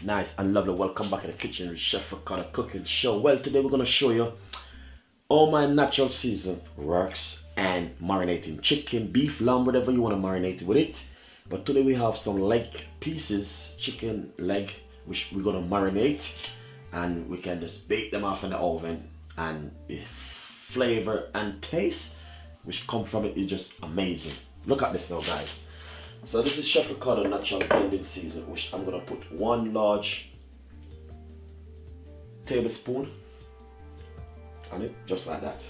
Nice and lovely. Welcome back to the kitchen with Chef Ricardo Cooking Show. Well, today we're going to show you all my natural season works and marinating chicken, beef, lamb, whatever you want to marinate with it. But today we have some leg pieces, chicken leg, which we're going to marinate, and we can just bake them off in the oven, and the flavor and taste which come from it is just amazing. Look at this now, guys. So this is Chef Ricardo natural blended season, which I'm gonna put 1 large tablespoon on it, just like that.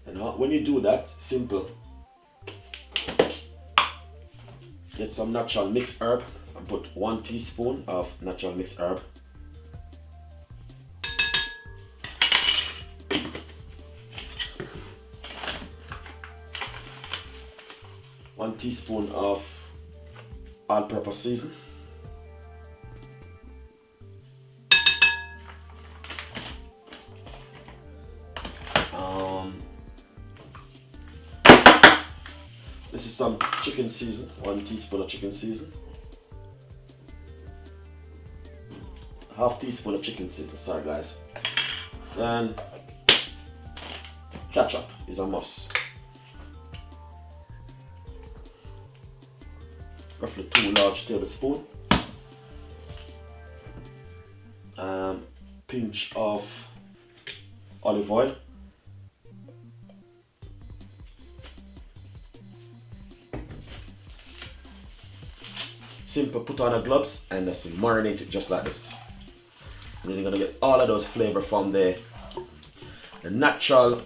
And when you do that, simple. Get some natural mixed herb and put 1 teaspoon of natural mixed herb. One teaspoon of all-purpose season. This is some chicken season, 1 teaspoon of chicken season. Half teaspoon of chicken season, sorry guys. And ketchup is a must. Roughly 2 large tablespoons. Pinch of olive oil. Simple, put on the gloves and just marinate it just like this. And then you're gonna get all of those flavor from the natural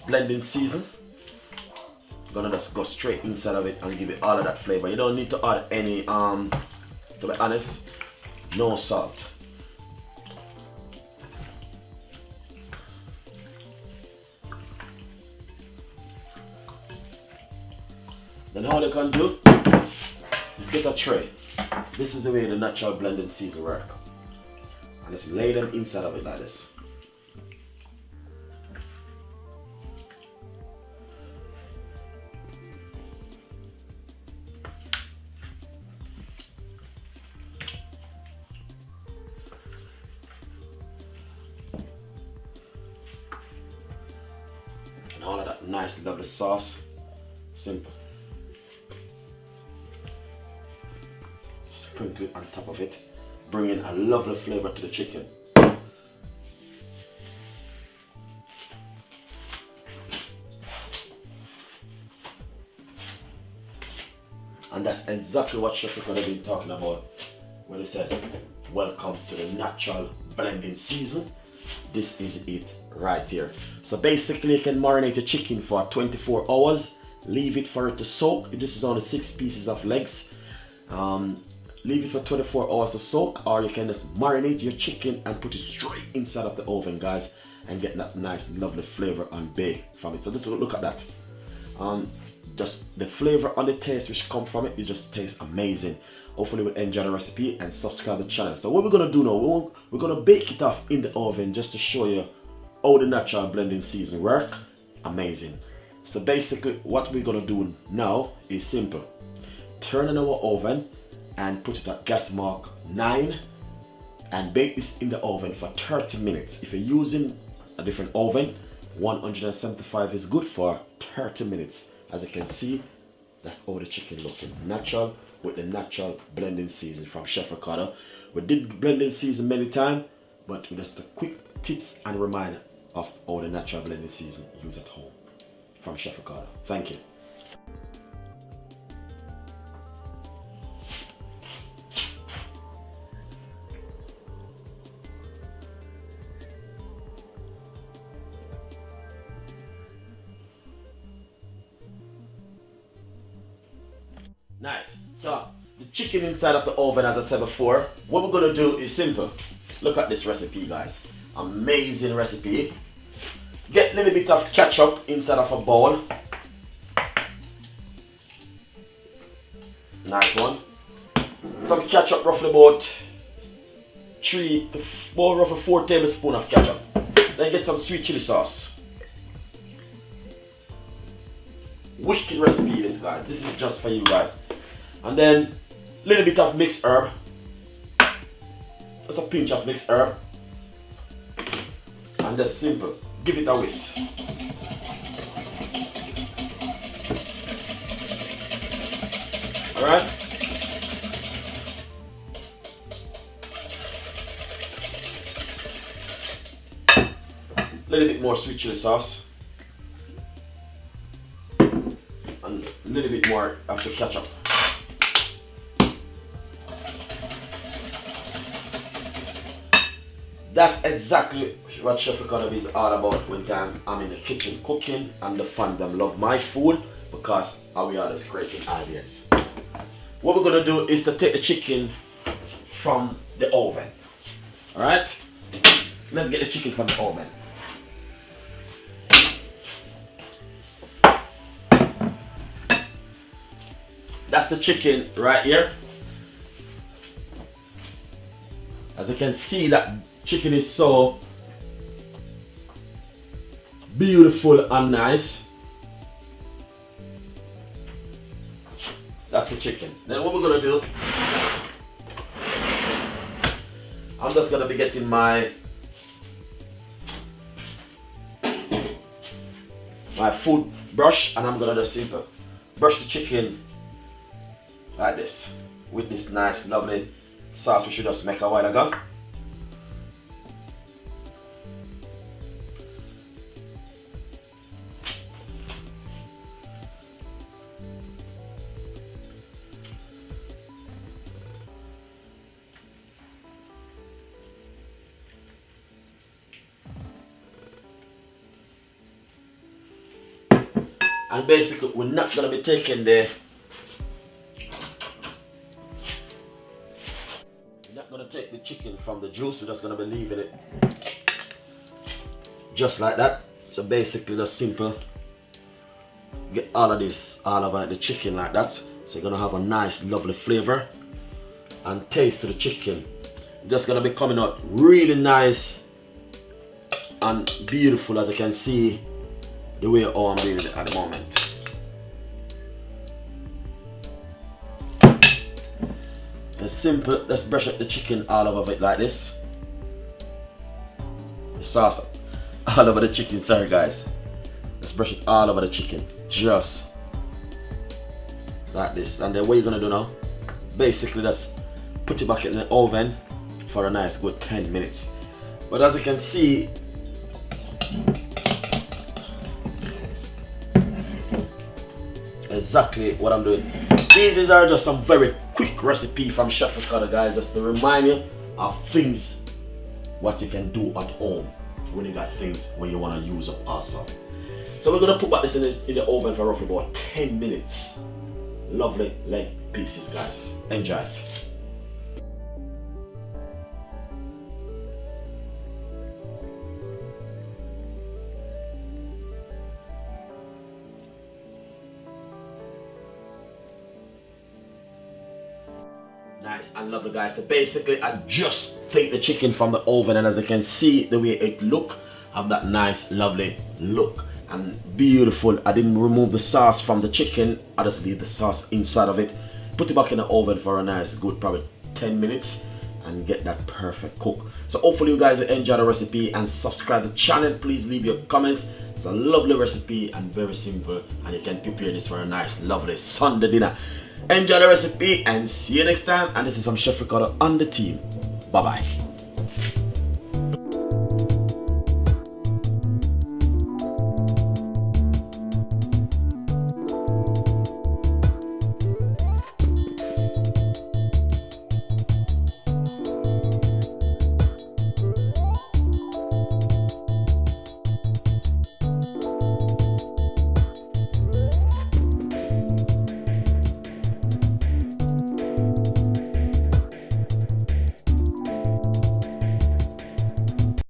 blending season. Gonna just go straight inside of it and give it all of that flavor. You don't need to add any to be honest, no salt. Then all you can do is get a tray. This is the way the natural blending season work. And just lay them inside of it like this. And all of that nice lovely sauce. Simple. Sprinkle it on top of it, bringing a lovely flavor to the chicken. And that's exactly what Chef Ricardo have been talking about when he said, welcome to the natural blending season. This is it right here. So basically you can marinate your chicken for 24 hours, leave it for it to soak. This is only 6 pieces of legs. Leave it for 24 hours to soak, or you can just marinate your chicken and put it straight inside of the oven, guys, and get that nice lovely flavor and bake from it. So this, look at that. Just the flavor and the taste which come from it just tastes amazing. Hopefully you'll enjoy the recipe and subscribe to the channel. So what we're gonna do now, we're gonna bake it off in the oven just to show you how the natural blending season work. Amazing. So basically what we're gonna do now is simple. Turn on our oven and put it at gas mark 9 and bake this in the oven for 30 minutes. If you're using a different oven, 175 is good for 30 minutes. As you can see, that's how the chicken looking. Natural with the natural blending season from Chef Ricardo. We did blending season many times, but with just a quick tips and reminder of how the natural blending season use at home from Chef Ricardo. Thank you. Nice. So the chicken inside of the oven, as I said before, what we're gonna do is simple. Look at this recipe, guys. Amazing recipe. Get a little bit of ketchup inside of a bowl. Nice one. Some ketchup, roughly about 4 tablespoons of ketchup. Then get some sweet chili sauce. Wicked recipe this, guys. This is just for you guys. And then Little bit of mixed herb. Just a pinch of mixed herb. And just simple. Give it a whisk. Alright? Little bit more sweet chili sauce. And a little bit more of the ketchup. That's exactly what Chef Economy is all about when I'm in the kitchen cooking, and the fans love my food because we are just creating ideas. What we're gonna do is to take the chicken from the oven. Alright? Let's get the chicken from the oven. That's the chicken right here. As you can see, that chicken is so beautiful and nice. That's the chicken. Then what we're gonna do, I'm just gonna be getting my food brush, and I'm gonna just simple brush the chicken like this with this nice lovely sauce we should just make a while ago. And basically, we're not going to be taking we're not going to take the chicken from the juice, we're just going to be leaving it just like that. So basically, just simple. Get all of this, all of the chicken like that. So you're going to have a nice, lovely flavor and taste to the chicken. Just going to be coming out really nice and beautiful, as you can see. The way how I'm doing it at the moment. It's simple. Let's brush up the chicken all over it like this. The sauce all over the chicken. Sorry guys. Let's brush it all over the chicken. Just like this. And then what you're gonna do now? Basically just put it back in the oven for a nice good 10 minutes. But as you can see, exactly what I'm doing. These are just some very quick recipe from Chef Ricardo, guys, just to remind you of things what you can do at home when you got things when you want to use up also. So we're gonna put back this in the oven for roughly about 10 minutes. Lovely leg pieces, guys. Enjoy it. Nice and lovely, guys. So basically I just take the chicken from the oven, and as you can see the way it look, have that nice lovely look and beautiful. I didn't remove the sauce from the chicken, I just leave the sauce inside of it. Put it back in the oven for a nice good probably 10 minutes and get that perfect cook. So hopefully you guys will enjoy the recipe and subscribe to the channel. Please leave your comments. It's a lovely recipe and very simple, and you can prepare this for a nice lovely Sunday dinner. Enjoy the recipe and see you next time. And this is from Chef Ricardo and the team. Bye bye.